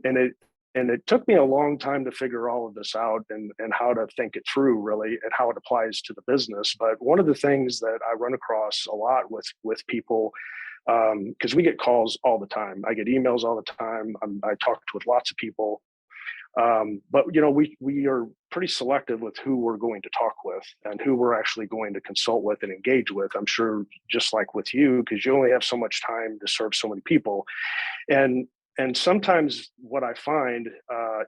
Speaker 2: it took me a long time to figure all of this out and how to think it through really and how it applies to the business. But one of the things that I run across a lot with people, because we get calls all the time. I get emails all the time. I talk with lots of people. But we are pretty selective with who we're going to talk with and who we're actually going to consult with and engage with. I'm sure just like with you, because you only have so much time to serve so many people. And sometimes what I find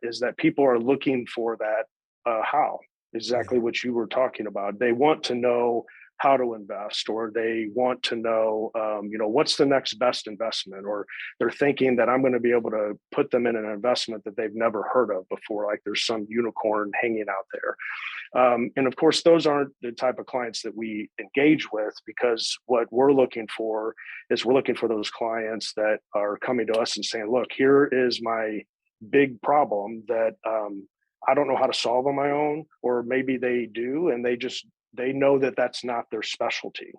Speaker 2: is that people are looking for that how, exactly what you were talking about. They want to know how to invest, or they want to know, what's the next best investment, or they're thinking that I'm going to be able to put them in an investment that they've never heard of before, like there's some unicorn hanging out there. And of course, those aren't the type of clients that we engage with, because what we're looking for is we're looking for those clients that are coming to us and saying, look, here is my big problem that I don't know how to solve on my own, or maybe they do, and they know that that's not their specialty.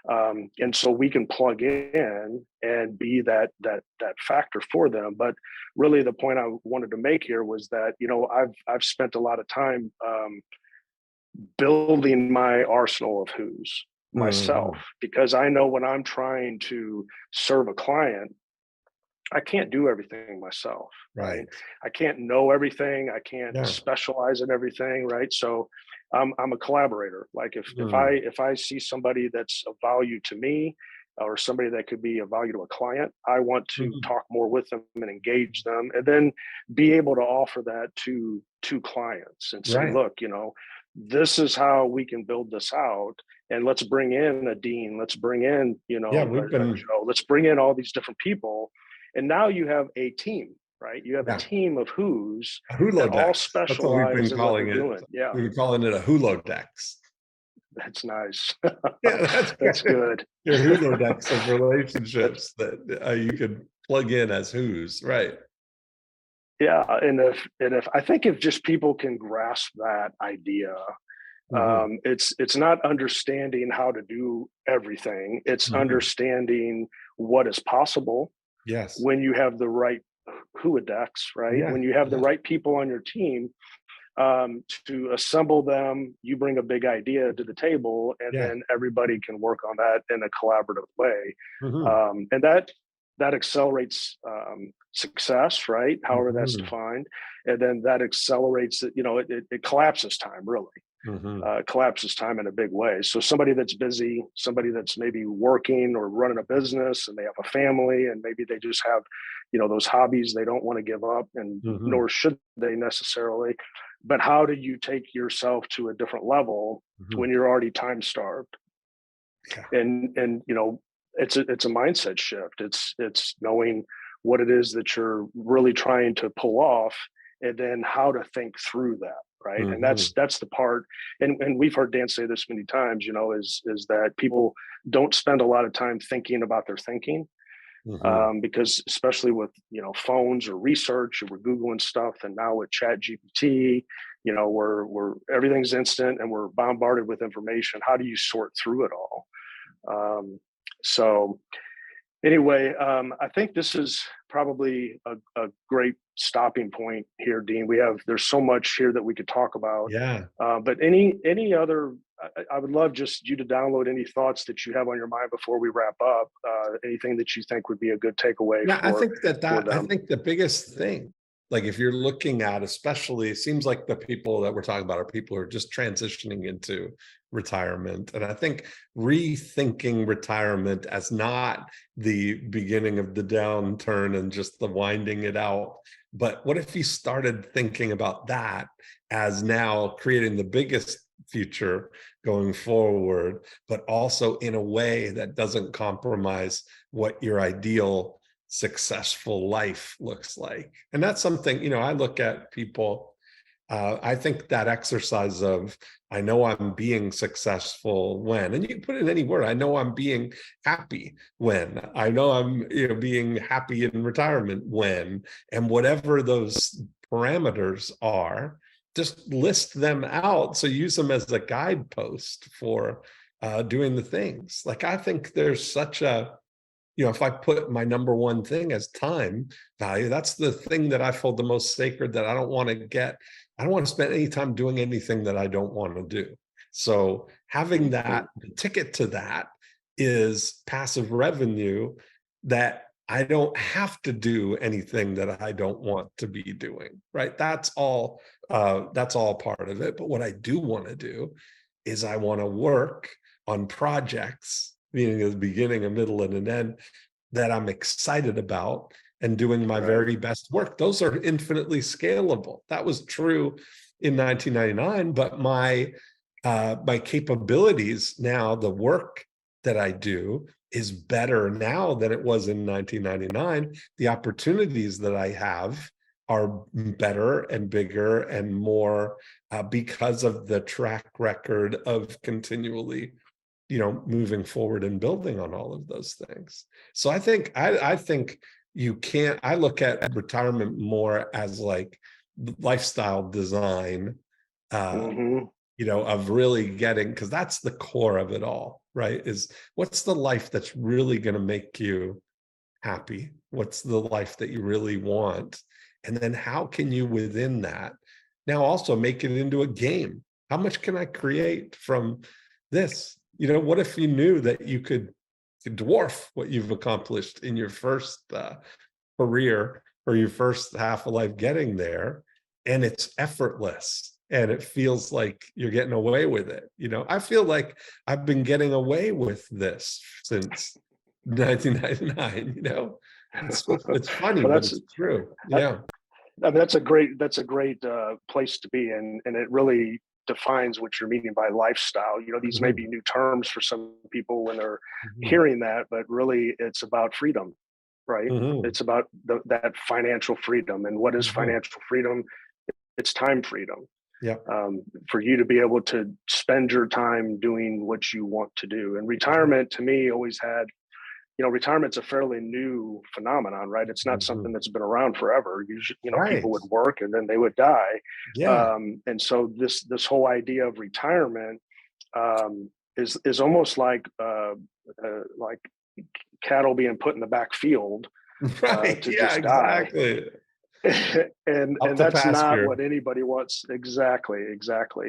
Speaker 2: And so we can plug in and be that factor for them. But really the point I wanted to make here was that, I've spent a lot of time building my arsenal of who's myself, because I know when I'm trying to serve a client, I can't do everything myself, right? I can't know everything. I can't specialize in everything, right? So I'm a collaborator. Like if I see somebody that's of value to me, or somebody that could be of value to a client, I want to talk more with them and engage them, and then be able to offer that to clients and say, look, this is how we can build this out, and let's bring in a dean, let's bring in, let's bring in all these different people, and now you have a team. Right, you have a team of who's that all specialize in what they're doing. Yeah,
Speaker 3: we've been calling it a Hulodex.
Speaker 2: That's nice.
Speaker 3: Yeah,
Speaker 2: that's good.
Speaker 3: Your Hulodex of relationships that you could plug in as who's, right?
Speaker 2: Yeah, and if I think if just people can grasp that idea, it's not understanding how to do everything. It's understanding what is possible.
Speaker 3: Yes,
Speaker 2: when you have the right Hulodex, right?
Speaker 3: Yeah.
Speaker 2: When you have the right people on your team to assemble them, you bring a big idea to the table, and then everybody can work on that in a collaborative way. And that accelerates success, right? However that's defined. And then that accelerates it, it collapses time, really. Collapses time in a big way. So somebody that's busy, somebody that's maybe working or running a business, and they have a family, and maybe they just have, those hobbies they don't want to give up, and nor should they necessarily. But how do you take yourself to a different level when you're already time starved? And it's a mindset shift. It's knowing what it is that you're really trying to pull off, and then how to think through that. Right. And that's the part. And we've heard Dan say this many times, is that people don't spend a lot of time thinking about their thinking. Because especially with, phones or research, we're Googling stuff, and now with Chat GPT, we're everything's instant and we're bombarded with information. How do you sort through it all? So anyway, I think this is probably a great stopping point here, Dean. There's so much here that we could talk about.
Speaker 3: Yeah.
Speaker 2: But any other, I would love just you to download any thoughts that you have on your mind before we wrap up. Anything that you think would be a good takeaway.
Speaker 3: Yeah, I think I think the biggest thing Like if you're looking at, especially, it seems like the people that we're talking about are people who are just transitioning into retirement. And I think rethinking retirement as not the beginning of the downturn and just the winding it out, but what if you started thinking about that as now creating the biggest future going forward, but also in a way that doesn't compromise what your ideal successful life looks like. And that's something, I look at people, I think that exercise of, I know I'm being successful when, and you can put it in any word, I know I'm being happy when, I know I'm being happy in retirement when, and whatever those parameters are, just list them out. So use them as a guidepost for doing the things. Like I think there's such a, if I put my number one thing as time value, that's the thing that I hold the most sacred, that I don't want to spend any time doing anything that I don't want to do. So having that, the ticket to that is passive revenue, that I don't have to do anything that I don't want to be doing, right? That's all part of it. But what I do want to do is I want to work on projects, meaning the beginning, a middle, and an end, that I'm excited about and doing my very best work. Those are infinitely scalable. That was true in 1999, but my capabilities now, the work that I do is better now than it was in 1999. The opportunities that I have are better and bigger and more because of the track record of continually moving forward and building on all of those things. So I think you can't, I look at retirement more as like lifestyle design, of really getting, because that's the core of it all, right? Is what's the life that's really going to make you happy? What's the life that you really want? And then how can you within that now also make it into a game? How much can I create from this? What if you knew that you could dwarf what you've accomplished in your first career or your first half of life getting there, and it's effortless and it feels like you're getting away with it? I feel like I've been getting away with this since 1999. It's funny, but it's true. Yeah.
Speaker 2: I mean, that's a great place to be in, and it really defines what you're meaning by lifestyle. These may be new terms for some people when they're hearing that, but really it's about freedom, right? It's about that financial freedom. And what is financial freedom? It's time freedom.
Speaker 3: Yeah.
Speaker 2: For you to be able to spend your time doing what you want to do. And retirement to me always had, retirement's a fairly new phenomenon, right? It's not something that's been around forever. Usually, people would work and then they would die.
Speaker 3: Yeah.
Speaker 2: And so this whole idea of retirement is almost like cattle being put in the back field to just die. and that's not what anybody wants. Exactly.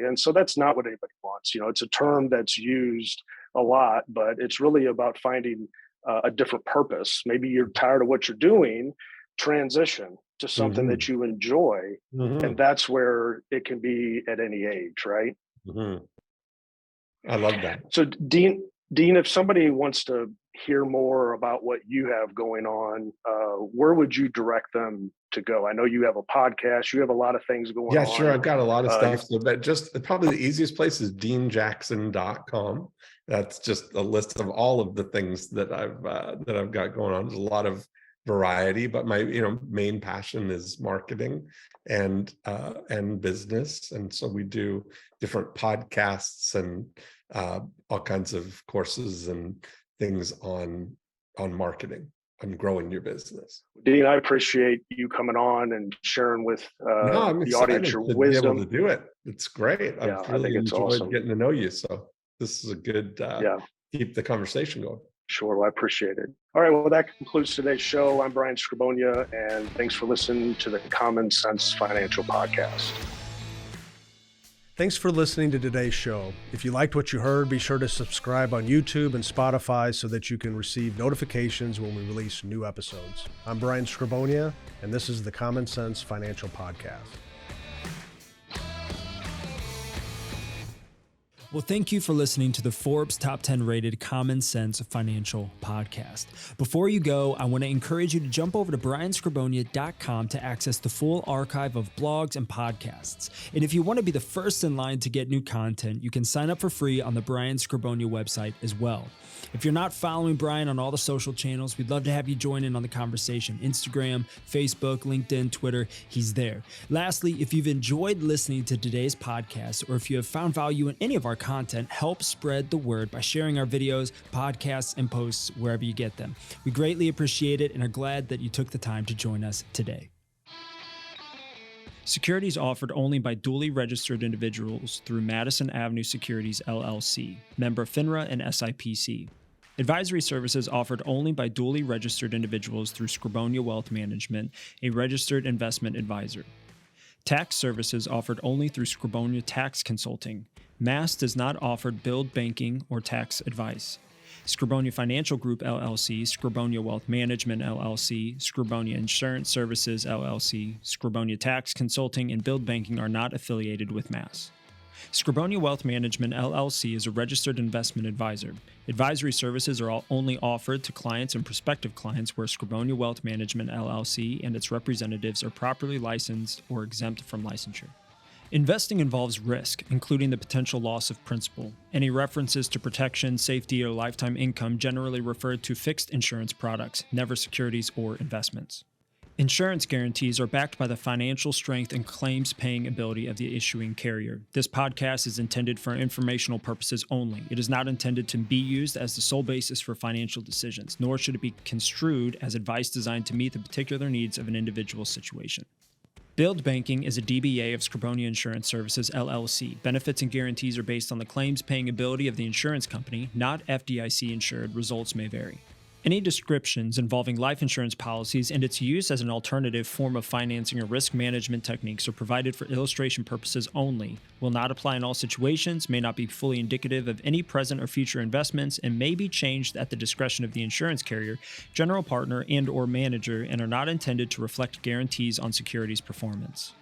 Speaker 2: And so that's not what anybody wants. It's a term that's used a lot, but it's really about finding a different purpose. Maybe you're tired of what you're doing, transition to something that you enjoy. And that's where it can be at any age, right?
Speaker 3: I love that.
Speaker 2: So Dean, if somebody wants to hear more about what you have going on, where would you direct them to go? I know you have a podcast, you have a lot of things going on.
Speaker 3: Yeah, sure. I've got a lot of stuff. So but just probably the easiest place is deanjackson.com. That's just a list of all of the things that I've got going on. There's a lot of variety, but my main passion is marketing and business. And so we do different podcasts and all kinds of courses and things on marketing and growing your business.
Speaker 2: Dean, I appreciate you coming on and sharing with the audience your wisdom.
Speaker 3: Be able to do it. It's great.
Speaker 2: Yeah,
Speaker 3: I've really enjoyed
Speaker 2: awesome.
Speaker 3: Getting to know you. So this is a good keep the conversation going.
Speaker 2: Sure. Well, I appreciate it. All right. Well, that concludes today's show. I'm Brian Skrobonja, and thanks for listening to the Common Sense Financial Podcast.
Speaker 1: Thanks for listening to today's show. If you liked what you heard, be sure to subscribe on YouTube and Spotify so that you can receive notifications when we release new episodes. I'm Brian Skrobonja, and this is the Common Sense Financial Podcast.
Speaker 4: Well, thank you for listening to the Forbes Top 10 rated Common Sense Financial Podcast. Before you go, I want to encourage you to jump over to brianskrobonja.com to access the full archive of blogs and podcasts. And if you want to be the first in line to get new content, you can sign up for free on the Brian Skrobonja website as well. If you're not following Brian on all the social channels, we'd love to have you join in on the conversation. Instagram, Facebook, LinkedIn, Twitter, he's there. Lastly, if you've enjoyed listening to today's podcast, or if you have found value in any of our content, help spread the word by sharing our videos, podcasts, and posts wherever you get them. We greatly appreciate it and are glad that you took the time to join us today. Securities offered only by duly registered individuals through Madison Avenue Securities, LLC, member FINRA and SIPC. Advisory services offered only by duly registered individuals through Skrobonja Wealth Management, a registered investment advisor. Tax services offered only through Skrobonja Tax Consulting. Mass does not offer billed banking or tax advice. Skrobonja Financial Group, LLC, Skrobonja Wealth Management, LLC, Skrobonja Insurance Services, LLC, Skrobonja Tax Consulting, and Billed Banking are not affiliated with Mass. Skrobonja Wealth Management, LLC is a registered investment advisor. Advisory services are only offered to clients and prospective clients where Skrobonja Wealth Management, LLC and its representatives are properly licensed or exempt from licensure. Investing involves risk, including the potential loss of principal. Any references to protection, safety, or lifetime income generally refer to fixed insurance products, never securities or investments. Insurance guarantees are backed by the financial strength and claims-paying ability of the issuing carrier. This podcast is intended for informational purposes only. It is not intended to be used as the sole basis for financial decisions, nor should it be construed as advice designed to meet the particular needs of an individual situation. Billed Banking is a DBA of Skrobonja Insurance Services, LLC. Benefits and guarantees are based on the claims-paying ability of the insurance company, not FDIC-insured. Results may vary. Any descriptions involving life insurance policies and its use as an alternative form of financing or risk management techniques are provided for illustration purposes only, will not apply in all situations, may not be fully indicative of any present or future investments, and may be changed at the discretion of the insurance carrier, general partner, and/or manager, and are not intended to reflect guarantees on securities performance.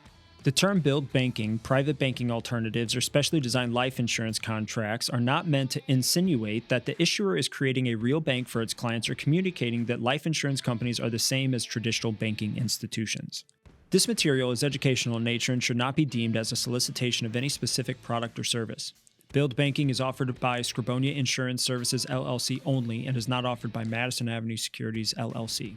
Speaker 4: The term billed banking, private banking alternatives, or specially designed life insurance contracts are not meant to insinuate that the issuer is creating a real bank for its clients or communicating that life insurance companies are the same as traditional banking institutions. This material is educational in nature and should not be deemed as a solicitation of any specific product or service. Billed banking is offered by Skrobonja Insurance Services, LLC only and is not offered by Madison Avenue Securities, LLC.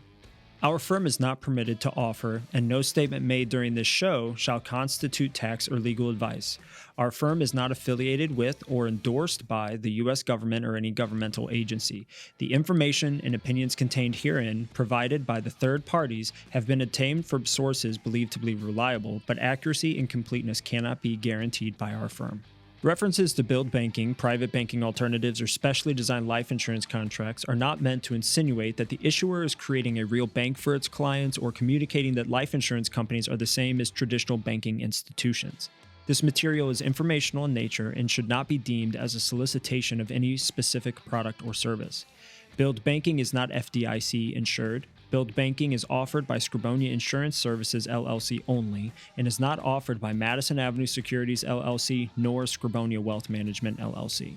Speaker 4: Our firm is not permitted to offer, and no statement made during this show shall constitute tax or legal advice. Our firm is not affiliated with or endorsed by the U.S. government or any governmental agency. The information and opinions contained herein, provided by the third parties, have been obtained from sources believed to be reliable, but accuracy and completeness cannot be guaranteed by our firm. References to billed banking, private banking alternatives, or specially designed life insurance contracts are not meant to insinuate that the issuer is creating a real bank for its clients or communicating that life insurance companies are the same as traditional banking institutions. This material is informational in nature and should not be deemed as a solicitation of any specific product or service. Billed banking is not FDIC insured. Billed banking is offered by Skrobonja Insurance Services, LLC only and is not offered by Madison Avenue Securities, LLC, nor Skrobonja Wealth Management, LLC.